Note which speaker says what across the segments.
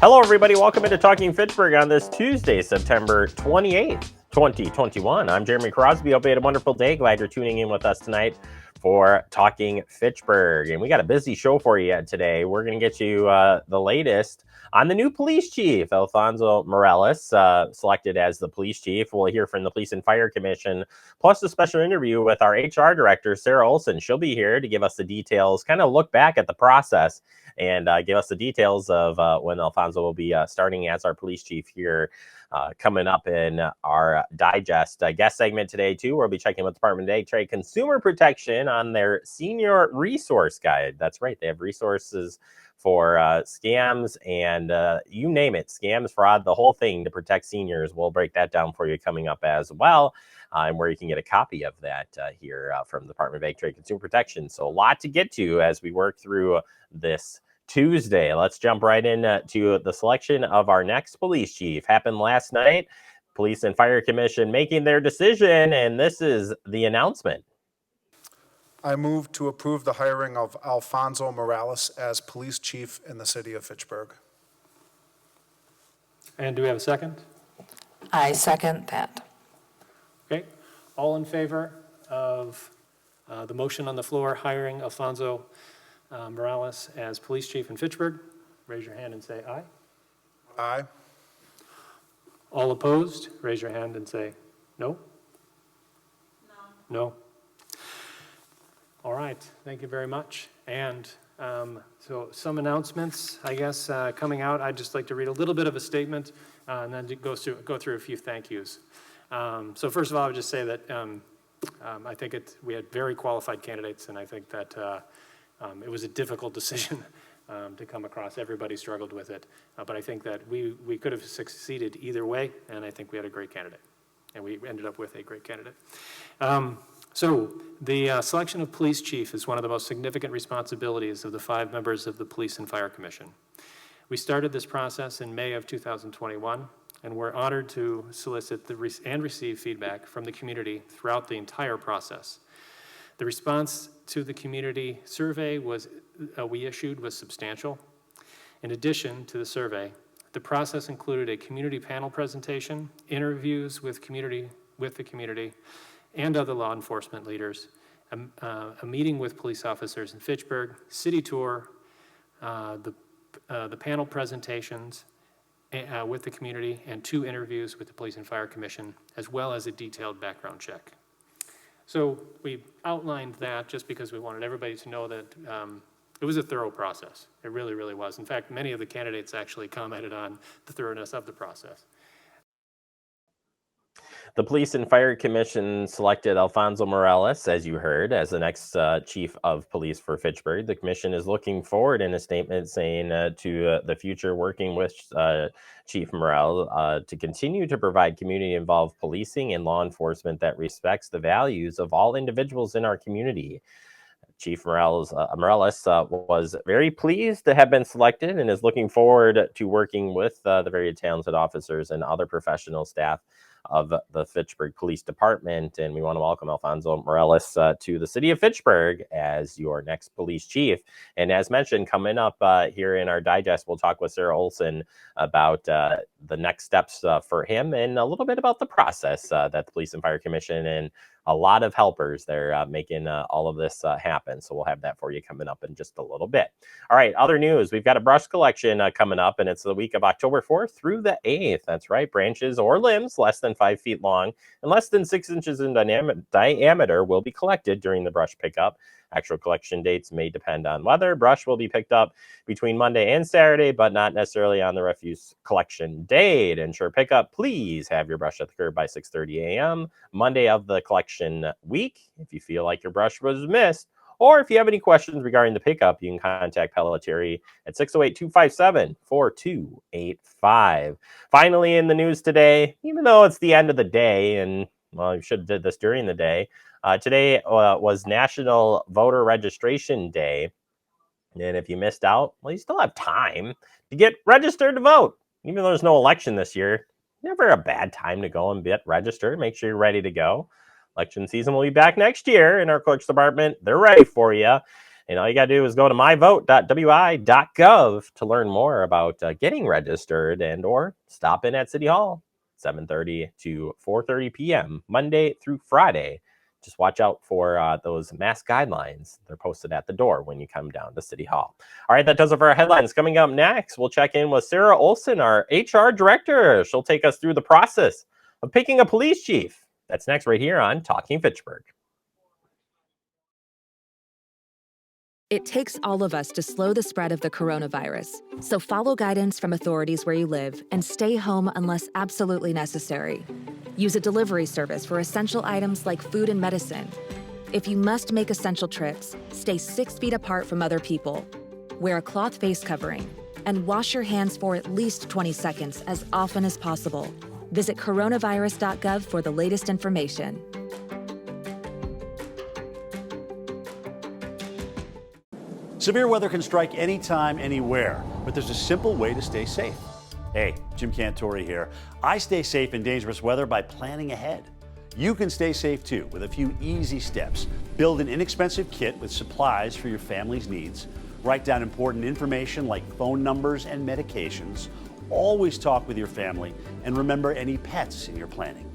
Speaker 1: Hello, everybody. Welcome into Talking Fitchburg on this Tuesday, September 28th, 2021. I'm Jeremy Crosby. Hope you had a wonderful day. Glad you're tuning in with us tonight for Talking Fitchburg. And we got a busy show for you today. We're going to get you the latest on the new police chief, Alfonso Morales, selected as the police chief. We'll hear from the Police and Fire Commission, plus a special interview with our HR director, Sarah Olsen. She'll be here to give us the details, kind of look back at the process and give us the details of when Alfonso will be starting as our police chief here coming up in our digest guest segment today, too. We'll be checking with Department of Trade Consumer Protection on their senior resource guide. That's right. They have resources for scams and you name it, scams, fraud, the whole thing to protect seniors. We'll break that down for you coming up as well. And where you can get a copy of that here from the Department of Trade Consumer Protection. So a lot to get to as we work through this Tuesday. Let's jump right into the selection of our next police chief. Happened last night. Police and Fire Commission making their decision, and this is the announcement.
Speaker 2: I move to approve the hiring of Alfonso Morales as police chief in the city of Fitchburg.
Speaker 3: And do we have a second?
Speaker 4: I second that.
Speaker 3: Okay. All in favor of the motion on the floor, hiring Alfonso Morales as police chief in Fitchburg? Raise your hand and say aye.
Speaker 2: Aye.
Speaker 3: All opposed? Raise your hand and say no. No. All right. Thank you very much. And so some announcements, I guess, coming out. I'd just like to read a little bit of a statement and then go through a few thank yous. So first of all, I would just say that I think we had very qualified candidates, and I think that it was a difficult decision to come across. Everybody struggled with it, but I think that we could have succeeded either way, and I think we had a great candidate, and we ended up with a great candidate. So the selection of police chief is one of the most significant responsibilities of the 5 members of the Police and Fire Commission. We started this process in May of 2021, and we're honored to solicit and receive feedback from the community throughout the entire process. The response to the community survey we issued was substantial. In addition to the survey, the process included a community panel presentation, interviews with the community and other law enforcement leaders, a meeting with police officers in Fitchburg, city tour, the panel presentations with the community, and 2 interviews with the Police and Fire Commission, as well as a detailed background check. So we outlined that just because we wanted everybody to know that it was a thorough process. It really, really was. In fact, many of the candidates actually commented on the thoroughness of the process.
Speaker 1: The Police and Fire Commission selected Alfonso Morales, as you heard, as the next chief of police for Fitchburg. The commission is looking forward in a statement saying to the future working with Chief Morales to continue to provide community-involved policing and law enforcement that respects the values of all individuals in our community. Chief Morales was very pleased to have been selected and is looking forward to working with the very talented officers and other professional staff of the Fitchburg Police Department. And we want to welcome Alfonso Morales to the city of Fitchburg as your next police chief. And as mentioned, coming up here in our digest, we'll talk with Sarah Olsen about the next steps for him and a little bit about the process that the Police and Fire Commission and a lot of helpers there making all of this happen. So we'll have that for you coming up in just a little bit. All right, other news. We've got a brush collection coming up, and it's the week of October 4th through the 8th. That's right. Branches or limbs less than 5 feet long and less than 6 inches in diameter will be collected during the brush pickup. Actual collection dates may depend on weather. Brush will be picked up between Monday and Saturday, but not necessarily on the refuse collection date. Ensure pickup. Please have your brush at the curb by 6:30 a.m. Monday of the collection week. If you feel like your brush was missed, or if you have any questions regarding the pickup, you can contact Pelletieri at 608-257-4285. Finally, in the news today, even though it's the end of the day, and well, you should have did this during the day, today was National Voter Registration Day. And if you missed out, well, you still have time to get registered to vote. Even though there's no election this year, never a bad time to go and get registered. Make sure you're ready to go. Election season will be back next year in our clerk's department. They're ready for you. And all you got to do is go to myvote.wi.gov to learn more about getting registered and or stop in at City Hall, 7:30 to 4:30 p.m., Monday through Friday. Just watch out for those mask guidelines. They're posted at the door when you come down to City Hall. All right, that does it for our headlines. Coming up next, we'll check in with Sarah Olsen, our HR director. She'll take us through the process of picking a police chief. That's next right here on Talking Fitchburg.
Speaker 5: It takes all of us to slow the spread of the coronavirus. So follow guidance from authorities where you live and stay home unless absolutely necessary. Use a delivery service for essential items like food and medicine. If you must make essential trips, stay 6 feet apart from other people. Wear a cloth face covering and wash your hands for at least 20 seconds as often as possible. Visit coronavirus.gov for the latest information.
Speaker 6: Severe weather can strike anytime, anywhere, but there's a simple way to stay safe. Hey, Jim Cantore here. I stay safe in dangerous weather by planning ahead. You can stay safe too with a few easy steps. Build an inexpensive kit with supplies for your family's needs. Write down important information like phone numbers and medications. Always talk with your family and remember any pets in your planning.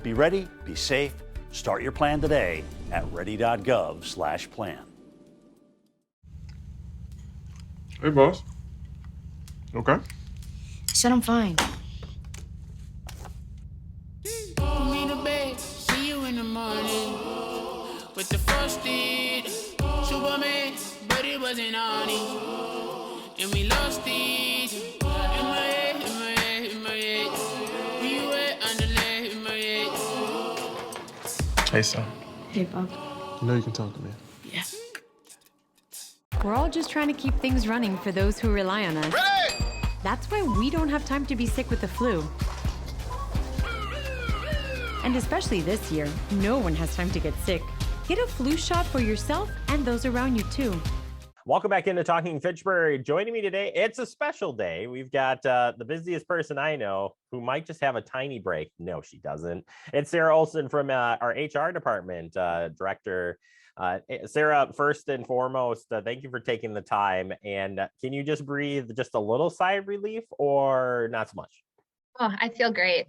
Speaker 6: Be ready, be safe. Start your plan today at ready.gov/plan.
Speaker 7: Hey, boss. Okay.
Speaker 8: Said I'm fine.
Speaker 9: Me to bed, see you in the morning. With the frosted Superman, but it wasn't on it. And we lost it. In my head, in my head, in my head. Where you at underlay in my head.
Speaker 7: Hey, son.
Speaker 8: Hey, Bob.
Speaker 7: You know you can talk to me.
Speaker 8: Yeah.
Speaker 10: We're all just trying to keep things running for those who rely on us.
Speaker 9: Ready!
Speaker 10: That's why we don't have time to be sick with the flu. And especially this year, no one has time to get sick. Get a flu shot for yourself and those around you too.
Speaker 1: Welcome back into Talking Fitchburg. Joining me today, it's a special day. We've got the busiest person I know who might just have a tiny break. No, she doesn't. It's Sarah Olsen from our HR department, director. Sarah, first and foremost, thank you for taking the time. And can you just breathe just a little sigh of relief or not so much?
Speaker 11: Oh, I feel great.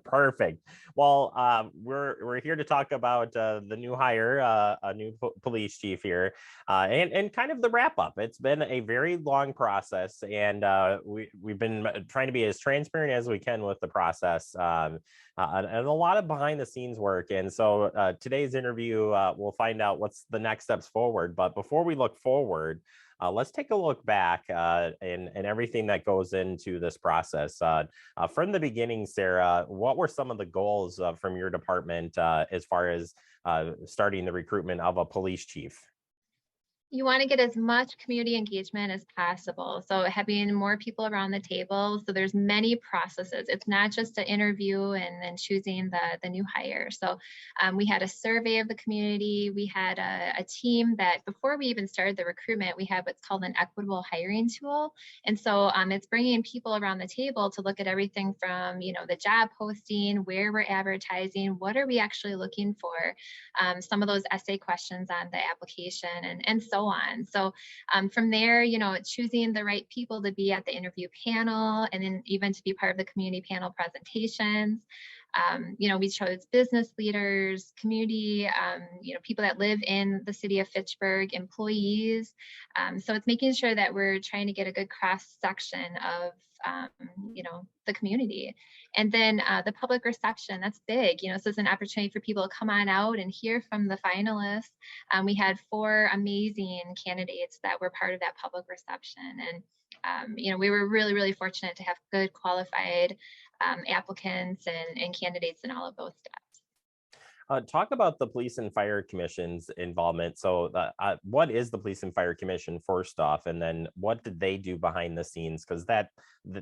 Speaker 1: Perfect. Well, we're here to talk about the new hire, a new police chief here, and kind of the wrap up. It's been a very long process, and we've been trying to be as transparent as we can with the process, and a lot of behind the scenes work. And so today's interview, we'll find out what's the next steps forward. But before we look forward, let's take a look back and everything that goes into this process. From the beginning, Sarah, what were some of the goals from your department as far as starting the recruitment of a police chief?
Speaker 11: You want to get as much community engagement as possible. So having more people around the table. So there's many processes. It's not just an interview and then choosing the new hire. So we had a survey of the community. We had a team that before we even started the recruitment, we have what's called an equitable hiring tool. And so it's bringing people around the table to look at everything from, the job posting, where we're advertising, what are we actually looking for, some of those essay questions on the application and so on. So from there, choosing the right people to be at the interview panel and then even to be part of the community panel presentations. We chose business leaders, community, people that live in the city of Fitchburg, employees. So it's making sure that we're trying to get a good cross section of the community. And then the public reception, that's big. So it's an opportunity for people to come on out and hear from the finalists. We had 4 amazing candidates that were part of that public reception. And, we were really, really fortunate to have good qualified applicants and candidates in all of those steps.
Speaker 1: Talk about the Police and Fire Commission's involvement. So what is the Police and Fire Commission first off, and then what did they do behind the scenes? Because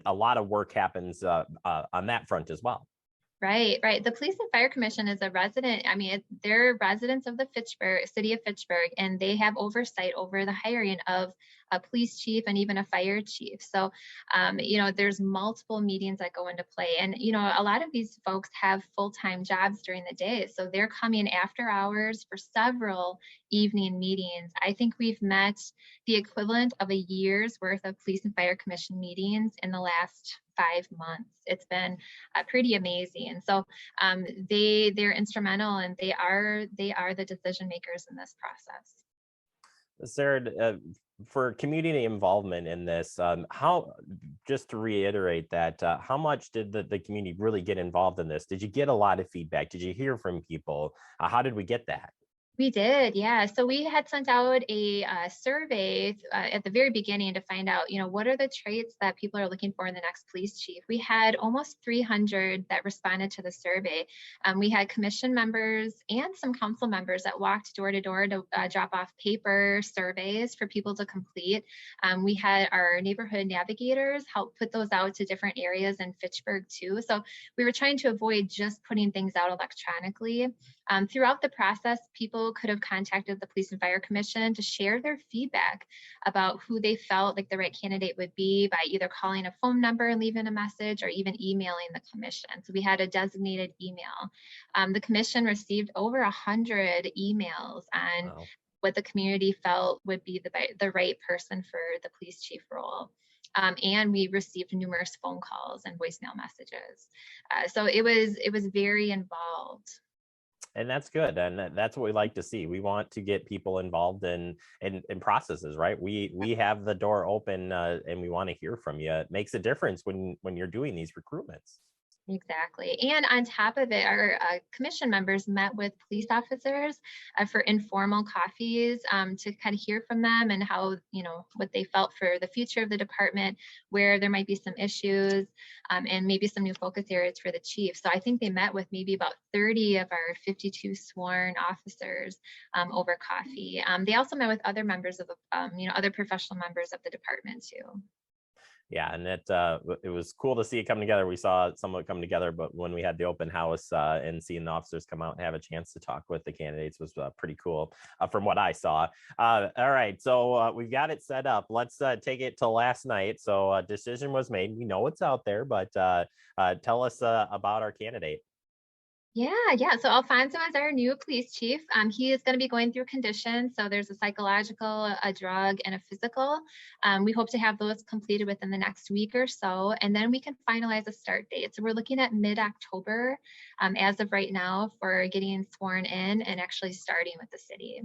Speaker 1: a lot of work happens on that front as well.
Speaker 11: Right. The Police and Fire Commission is a resident. They're residents of the city of Fitchburg, and they have oversight over the hiring of a police chief, and even a fire chief. So, there's multiple meetings that go into play. And, a lot of these folks have full-time jobs during the day. So they're coming after hours for several evening meetings. I think we've met the equivalent of a year's worth of police and fire commission meetings in the last 5 months. It's been pretty amazing. So they're instrumental, and they are the decision makers in this process.
Speaker 1: Sarah, for community involvement in this, just to reiterate that, how much did the community really get involved in this? Did you get a lot of feedback? Did you hear from people? How did we get that?
Speaker 11: We did, yeah. So we had sent out a survey at the very beginning to find out, what are the traits that people are looking for in the next police chief. We had almost 300 that responded to the survey. We had commission members and some council members that walked door to door to drop off paper surveys for people to complete. We had our neighborhood navigators help put those out to different areas in Fitchburg too. So we were trying to avoid just putting things out electronically. Throughout the process, people could have contacted the Police and Fire Commission to share their feedback about who they felt like the right candidate would be by either calling a phone number and leaving a message, or even emailing the commission. So we had a designated email. The commission received over 100 emails on what the community felt would be the right person for the police chief role. And we received numerous phone calls and voicemail messages. So it was very involved.
Speaker 1: And that's good, and that's what we like to see. We want to get people involved in processes, right? We have the door open, and we want to hear from you. It makes a difference when you're doing these recruitments.
Speaker 11: Exactly. And on top of it, our commission members met with police officers for informal coffees to kind of hear from them and how, what they felt for the future of the department, where there might be some issues, and maybe some new focus areas for the chief. So I think they met with maybe about 30 of our 52 sworn officers over coffee. They also met with other members of, other professional members of the department too.
Speaker 1: Yeah, and it was cool to see it come together. We saw some of it come together, but when we had the open house and seeing the officers come out and have a chance to talk with the candidates was pretty cool from what I saw. All right, so we've got it set up. Let's take it to last night. So a decision was made. We know it's out there, but tell us about our candidate.
Speaker 11: Yeah. So Alfonso is our new police chief. He is going to be going through conditions. So there's a psychological, a drug, and a physical. We hope to have those completed within the next week or so, and then we can finalize a start date. So we're looking at mid-October as of right now for getting sworn in and actually starting with the city.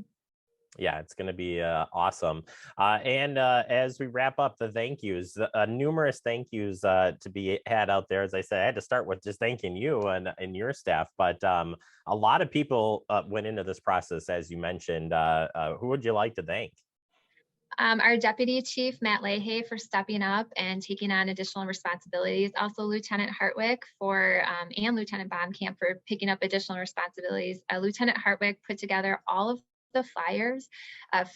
Speaker 1: Yeah, it's going to be awesome. And as we wrap up the thank yous, numerous thank yous to be had out there. As I said, I had to start with just thanking you and your staff, but a lot of people went into this process, as you mentioned. Who would you like to thank?
Speaker 11: Our Deputy Chief, Matt Leahy, for stepping up and taking on additional responsibilities. Also Lieutenant Hartwick and Lieutenant Baumkamp for picking up additional responsibilities. Lieutenant Hartwick put together all of the flyers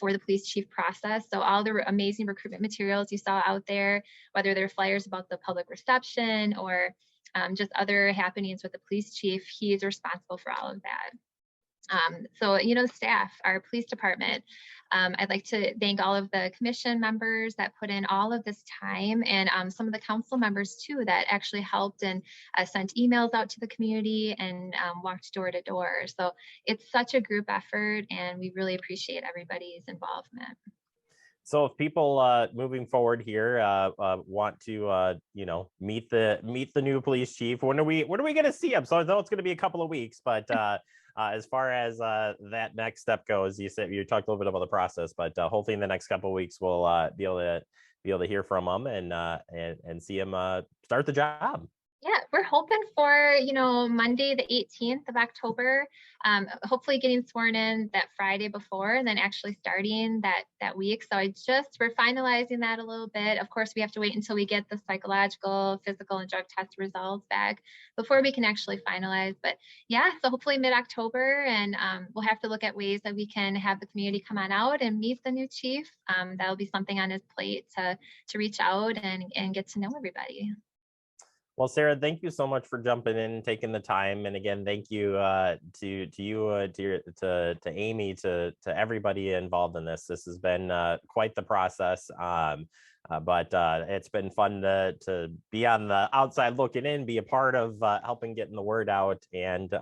Speaker 11: for the police chief process. So all the amazing recruitment materials you saw out there, whether they're flyers about the public reception or just other happenings with the police chief, he is responsible for all of that. So, the staff, our police department, I'd like to thank all of the commission members that put in all of this time, and some of the council members too that actually helped and sent emails out to the community and walked door to door. So it's such a group effort, and we really appreciate everybody's involvement.
Speaker 1: So if people moving forward here want to meet the new police chief, when are we going to see him? So I know it's going to be a couple of weeks, but as far as that next step goes, you talked a little bit about the process, but hopefully in the next couple of weeks we'll be able to hear from him and see him start the job.
Speaker 11: Yeah, we're hoping for, Monday, the 18th of October, hopefully getting sworn in that Friday before and then actually starting that week. So we're finalizing that a little bit. Of course, we have to wait until we get the psychological, physical, and drug test results back before we can actually finalize. But yeah, so hopefully mid-October, and we'll have to look at ways that we can have the community come on out and meet the new chief. That'll be something on his plate to reach out and get to know everybody.
Speaker 1: Well, Sarah, thank you so much for jumping in and taking the time. And again, thank you to you, to Amy, to everybody involved in this. This has been quite the process. But it's been fun to be on the outside looking in, be a part of helping getting the word out. And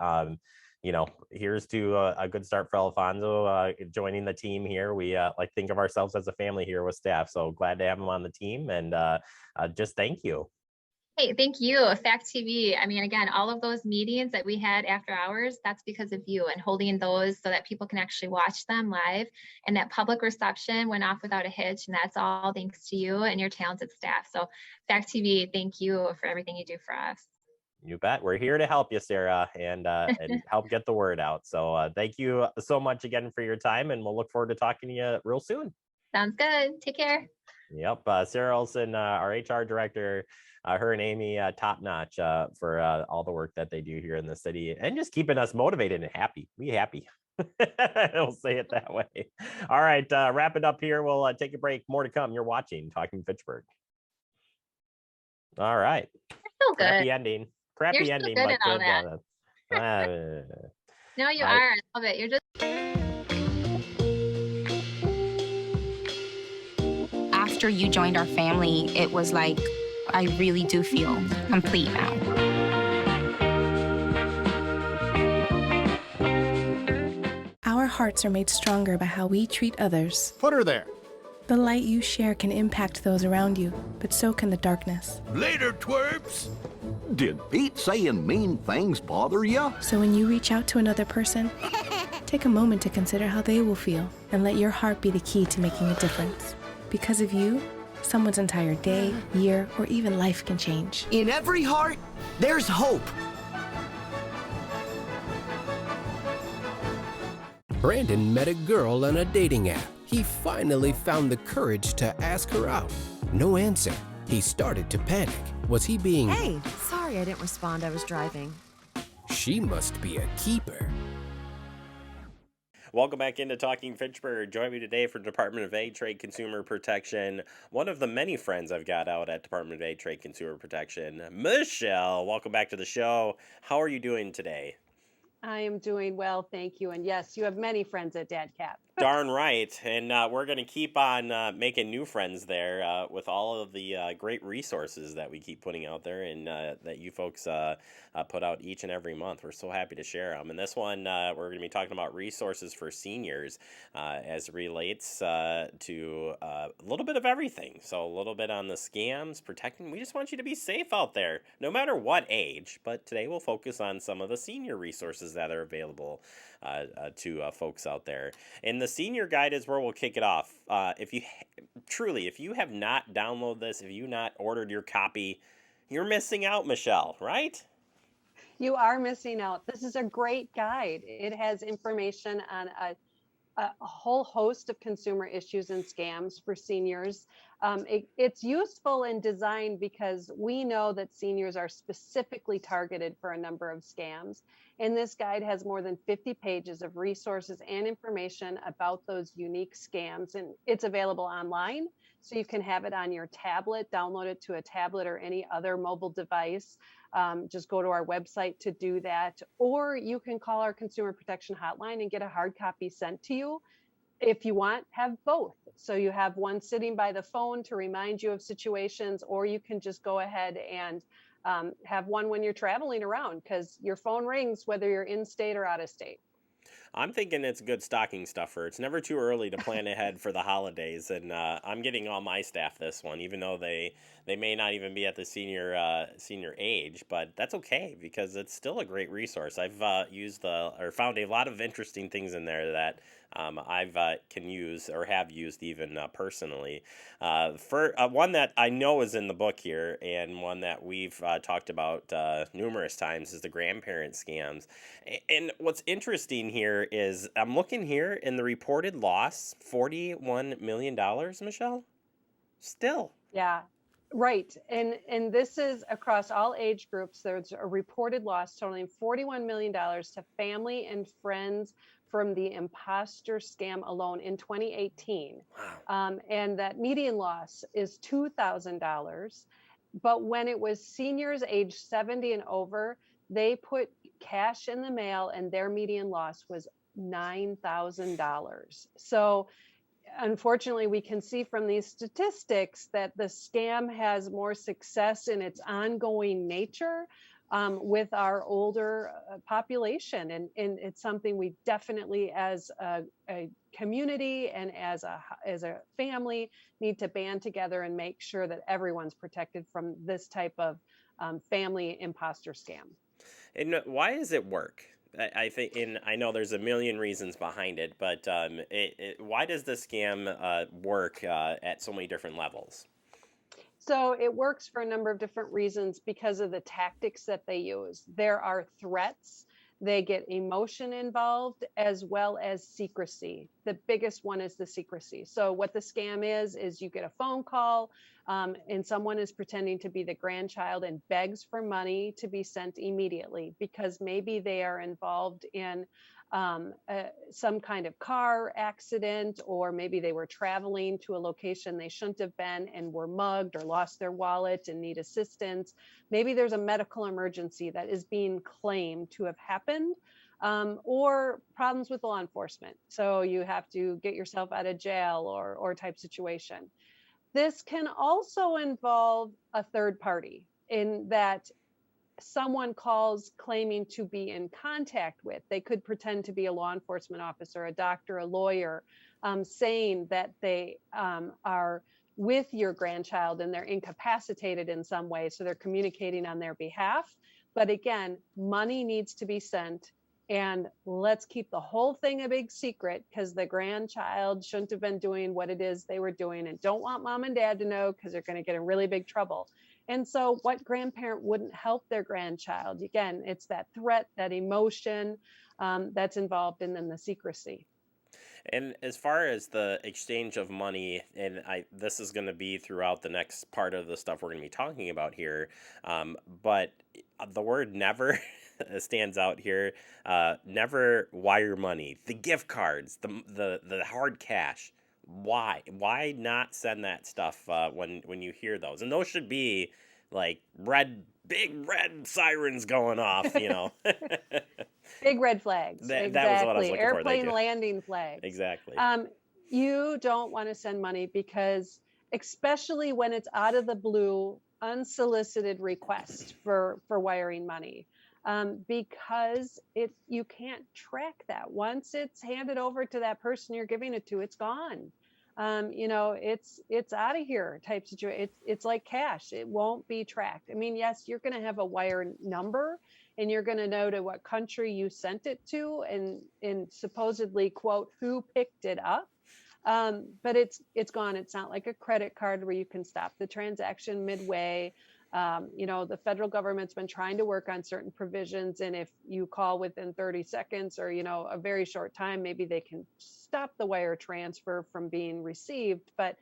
Speaker 1: here's to a good start for Alfonso joining the team here. We like think of ourselves as a family here with staff. So glad to have him on the team, and just thank you.
Speaker 11: Hey, thank you. Fact TV. I mean, again, all of those meetings that we had after hours, that's because of you and holding those so that people can actually watch them live. And that public reception went off without a hitch. And that's all thanks to you and your talented staff. So Fact TV, thank you for everything you do for us.
Speaker 1: You bet. We're here to help you, Sarah, and help get the word out. So thank you so much again for your time, and we'll look forward to talking to you real soon.
Speaker 11: Sounds good. Take care.
Speaker 1: Yep. Sarah Olsen, our HR director, her and Amy, top notch for all the work that they do here in the city and just keeping us motivated and happy. Be happy. We'll say it that way. All right. Wrap it up here. We'll take a break. More to come. You're watching Talking Fitchburg. All right.
Speaker 11: You're so good.
Speaker 1: Crappy ending. Crappy
Speaker 11: You're
Speaker 1: ending,
Speaker 11: so
Speaker 1: but
Speaker 11: good at
Speaker 1: good.
Speaker 11: that. No, you are. I love it. You're just.
Speaker 12: After you joined our family, it was like, I really do feel complete now.
Speaker 13: Our hearts are made stronger by how we treat others.
Speaker 14: Put her there.
Speaker 13: The light you share can impact those around you, but so can the darkness.
Speaker 14: Later, twerps.
Speaker 15: Did Pete saying mean things bother you?
Speaker 13: So when you reach out to another person, take a moment to consider how they will feel and let your heart be the key to making a difference. Because of you, someone's entire day, year, or even life can change.
Speaker 16: In every heart, there's hope.
Speaker 17: Brandon met a girl on a dating app. He finally found the courage to ask her out. No answer. He started to panic. Was he being...
Speaker 18: Hey, sorry I didn't respond. I was driving.
Speaker 17: She must be a keeper.
Speaker 1: Welcome back into Talking Fitchburg. Join me today for Department of Ag Trade Consumer Protection. One of the many friends I've got out at Department of Ag Trade Consumer Protection, Michelle. Welcome back to the show. How are you doing today?
Speaker 19: I am doing well, thank you. And yes, you have many friends at DadCap.
Speaker 1: Darn right. And we're going to keep on making new friends there with all of the great resources that we keep putting out there and that you folks put out each and every month. We're so happy to share them. And this one, we're going to be talking about resources for seniors as it relates to a little bit of everything. So a little bit on the scams, protecting. We just want you to be safe out there, no matter what age. But today we'll focus on some of the senior resources that are available to folks out there. And the senior guide is where we'll kick it off. If you have not downloaded this, if you not ordered your copy, you're missing out, Michelle, right?
Speaker 19: You are missing out. This is a great guide. It has information on a whole host of consumer issues and scams for seniors. It's useful in design because we know that seniors are specifically targeted for a number of scams. And this guide has more than 50 pages of resources and information about those unique scams. And it's available online, so you can have it on your tablet, download it to a tablet or any other mobile device. Just go to our website to do that. Or you can call our consumer protection hotline and get a hard copy sent to you. If you want, have both. So you have one sitting by the phone to remind you of situations, or you can just go ahead and have one when you're traveling around, because your phone rings whether you're in state or out of state.
Speaker 1: I'm thinking it's a good stocking stuffer. It's never too early to plan ahead for the holidays, and I'm getting all my staff this one, even though they may not even be at the senior age, but that's okay because it's still a great resource. I've found a lot of interesting things in there that I've can use or have used even personally. For one that I know is in the book here, and one that we've talked about numerous times, is the grandparent scams. And what's interesting here is I'm looking here, and the reported loss, $41 million, Michelle. Still.
Speaker 19: Yeah. Right. And this is across all age groups. There's a reported loss totaling $41 million to family and friends from the Imposter scam alone in 2018. And that median loss is $2,000. But when it was seniors age 70 and over, they put cash in the mail and their median loss was $9,000. So unfortunately, we can see from these statistics that the scam has more success in its ongoing nature with our older population. And it's something we definitely, as a community and as a family, need to band together and make sure that everyone's protected from this type of family imposter scam.
Speaker 1: And why does it work? I think, and I know there's a million reasons behind it, but why does the scam work at so many different levels?
Speaker 19: So it works for a number of different reasons because of the tactics that they use. There are threats, they get emotion involved, as well as secrecy. The biggest one is the secrecy. So what the scam is you get a phone call and someone is pretending to be the grandchild and begs for money to be sent immediately because maybe they are involved in some kind of car accident, or maybe they were traveling to a location they shouldn't have been and were mugged or lost their wallet and need assistance. Maybe there's a medical emergency that is being claimed to have happened, or problems with law enforcement. So you have to get yourself out of jail or type situation. This can also involve a third party in that someone calls claiming to be in contact with. They could pretend to be a law enforcement officer, a doctor, a lawyer, saying that they are with your grandchild and they're incapacitated in some way. So they're communicating on their behalf. But again, money needs to be sent. And let's keep the whole thing a big secret because the grandchild shouldn't have been doing what it is they were doing and don't want mom and dad to know because they're going to get in really big trouble. And so what grandparent wouldn't help their grandchild? Again, it's that threat, that emotion that's involved, and then the secrecy.
Speaker 1: And as far as the exchange of money, and this is going to be throughout the next part of the stuff we're going to be talking about here, but the word never stands out here. Never wire money, the gift cards, the hard cash. Why not send that stuff when you hear those? And those should be like big red sirens going off, you know.
Speaker 19: Big red flags.
Speaker 1: That
Speaker 19: Exactly.
Speaker 1: was what I was looking for.
Speaker 19: Airplane landing flags.
Speaker 1: Exactly.
Speaker 19: You don't want to send money because, especially when it's out of the blue, unsolicited request for wiring money, because you can't track that. Once it's handed over to that person you're giving it to, it's gone. It's out of here type situation. It's like cash. It won't be tracked. I mean, yes, you're going to have a wire number and you're going to know to what country you sent it to and supposedly quote who picked it up. But it's gone. It's not like a credit card where you can stop the transaction midway. The federal government's been trying to work on certain provisions, and if you call within 30 seconds or a very short time, maybe they can stop the wire transfer from being received. But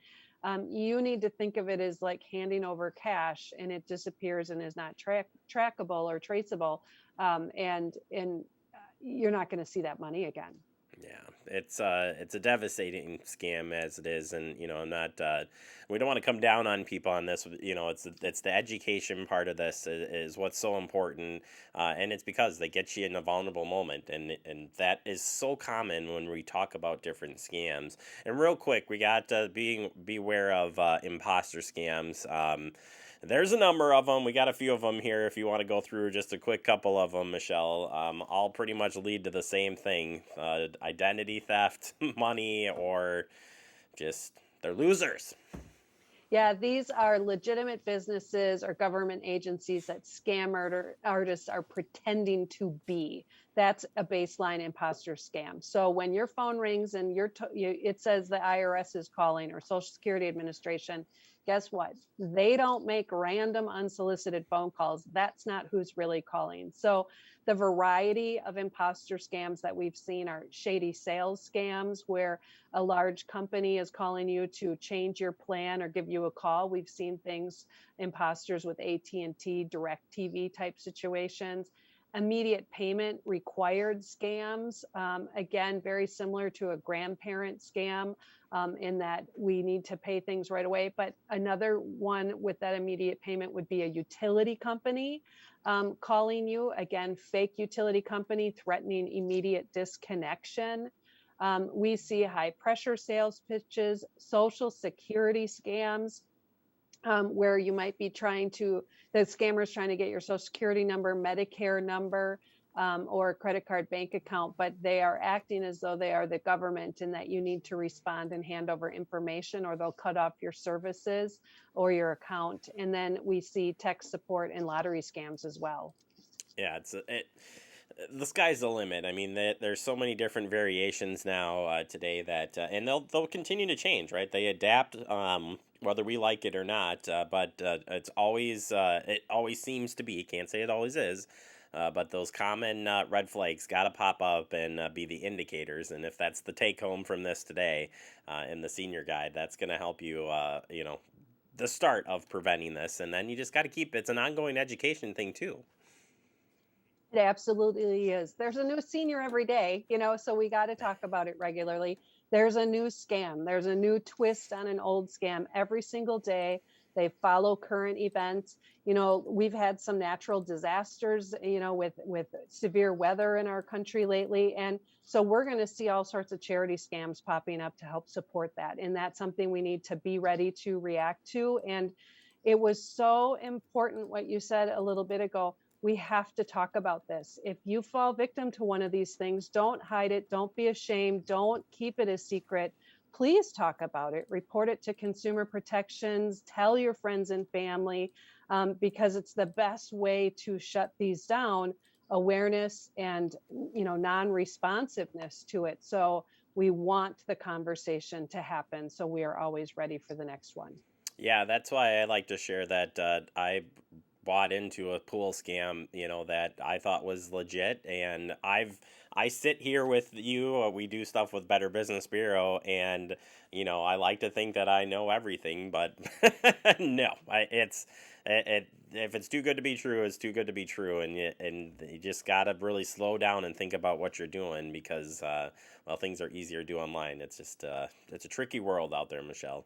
Speaker 19: you need to think of it as like handing over cash, and it disappears and is not trackable or traceable, and you're not going to see that money again.
Speaker 1: Yeah, it's a devastating scam as it is, and not we don't want to come down on people on this. It's the education part of this is what's so important, and it's because they get you in a vulnerable moment, and that is so common when we talk about different scams. And real quick, we got beware of imposter scams. There's a number of them. We got a few of them here if you want to go through just a quick couple of them, Michelle. All pretty much lead to the same thing. Identity theft, money, or just they're losers.
Speaker 19: Yeah, these are legitimate businesses or government agencies that scam artists are pretending to be. That's a baseline imposter scam. So when your phone rings and it says the IRS is calling or Social Security Administration, guess what? They don't make random unsolicited phone calls. That's not who's really calling. So the variety of imposter scams that we've seen are shady sales scams where a large company is calling you to change your plan or give you a call. We've seen things, imposters with AT&T, DirecTV type situations. immediate payment required scams. Again, very similar to a grandparent scam in that we need to pay things right away. But another one with that immediate payment would be a utility company calling you. Again, fake utility company threatening immediate disconnection. We see high pressure sales pitches, social security scams, where you might be the scammer's trying to get your social security number, Medicare number, or a credit card bank account, but they are acting as though they are the government and that you need to respond and hand over information or they'll cut off your services or your account. And then we see tech support and lottery scams as well.
Speaker 1: Yeah, the sky's the limit. I mean, there's so many different variations now today that, and they'll continue to change, right? They adapt, whether we like it or not. But it always seems to be. Can't say it always is, but those common red flags got to pop up and be the indicators. And if that's the take home from this today, in the senior guide, that's going to help you, the start of preventing this. And then you just got to it's an ongoing education thing too.
Speaker 19: It absolutely is. There's a new senior every day, so we got to talk about it regularly. There's a new scam. There's a new twist on an old scam every single day. They follow current events. We've had some natural disasters, with severe weather in our country lately. And so we're going to see all sorts of charity scams popping up to help support that. And that's something we need to be ready to react to. And it was so important what you said a little bit ago. We have to talk about this. If you fall victim to one of these things, don't hide it. Don't be ashamed. Don't keep it a secret. Please talk about it. Report it to Consumer Protections. Tell your friends and family, because it's the best way to shut these down. Awareness and non-responsiveness to it. So we want the conversation to happen. So we are always ready for the next one.
Speaker 1: Yeah, that's why I like to share that I bought into a pool scam, that I thought was legit. And I sit here with you. We do stuff with Better Business Bureau, and I like to think that I know everything, but no, if it's too good to be true, it's too good to be true. And you just gotta really slow down and think about what you're doing, because things are easier to do online. It's just it's a tricky world out there, Michelle.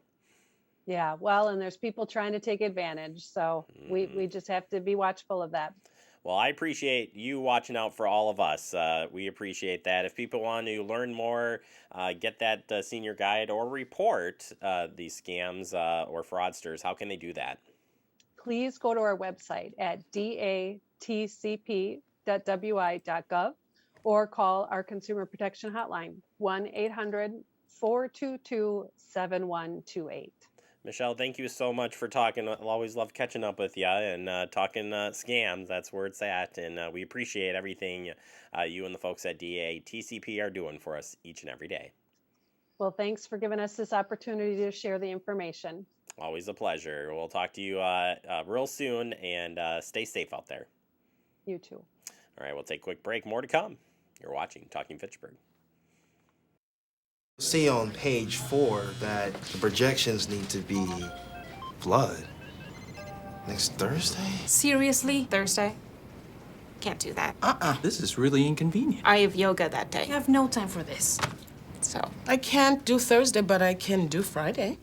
Speaker 19: Yeah, well, and there's people trying to take advantage. So we just have to be watchful of that.
Speaker 1: Well, I appreciate you watching out for all of us. We appreciate that. If people want to learn more, get that senior guide, or report these scams or fraudsters, how can they do that?
Speaker 19: Please go to our website at datcp.wi.gov or call our Consumer Protection Hotline, 1-800-422-7128.
Speaker 1: Michelle, thank you so much for talking. I'll always love catching up with you and talking scams. That's where it's at. And we appreciate everything you and the folks at DATCP are doing for us each and every day.
Speaker 19: Well, thanks for giving us this opportunity to share the information.
Speaker 1: Always a pleasure. We'll talk to you real soon, and stay safe out there.
Speaker 19: You too.
Speaker 1: All right, we'll take a quick break. More to come. You're watching Talking Fitchburg.
Speaker 14: See on page 4 that the projections need to be flood next Thursday.
Speaker 12: Seriously? Thursday? Can't do that.
Speaker 16: This is really inconvenient.
Speaker 12: I have yoga that day.
Speaker 18: I have no time for this.
Speaker 12: So.
Speaker 20: I can't do Thursday, but I can do Friday.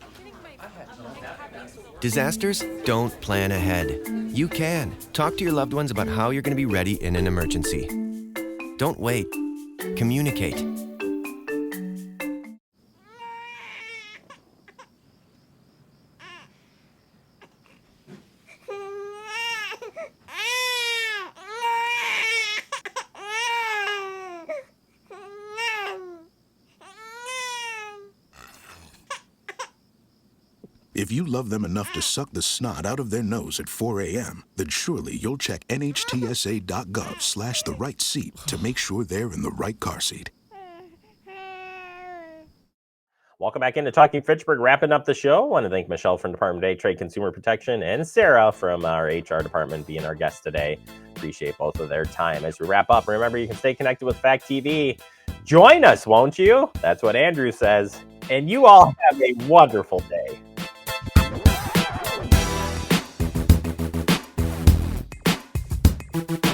Speaker 21: Disasters don't plan ahead. You can. Talk to your loved ones about how you're going to be ready in an emergency. Don't wait. Communicate.
Speaker 22: If you love them enough to suck the snot out of their nose at 4 a.m., then surely you'll check nhtsa.gov/the right seat to make sure they're in the right car seat.
Speaker 1: Welcome back into Talking Fitchburg, wrapping up the show. I want to thank Michelle from Department of Trade Consumer Protection and Sarah from our HR department being our guest today. Appreciate both of their time. As we wrap up, remember you can stay connected with Fact TV. Join us, won't you? That's what Andrew says. And you all have a wonderful day.
Speaker 22: Thank you.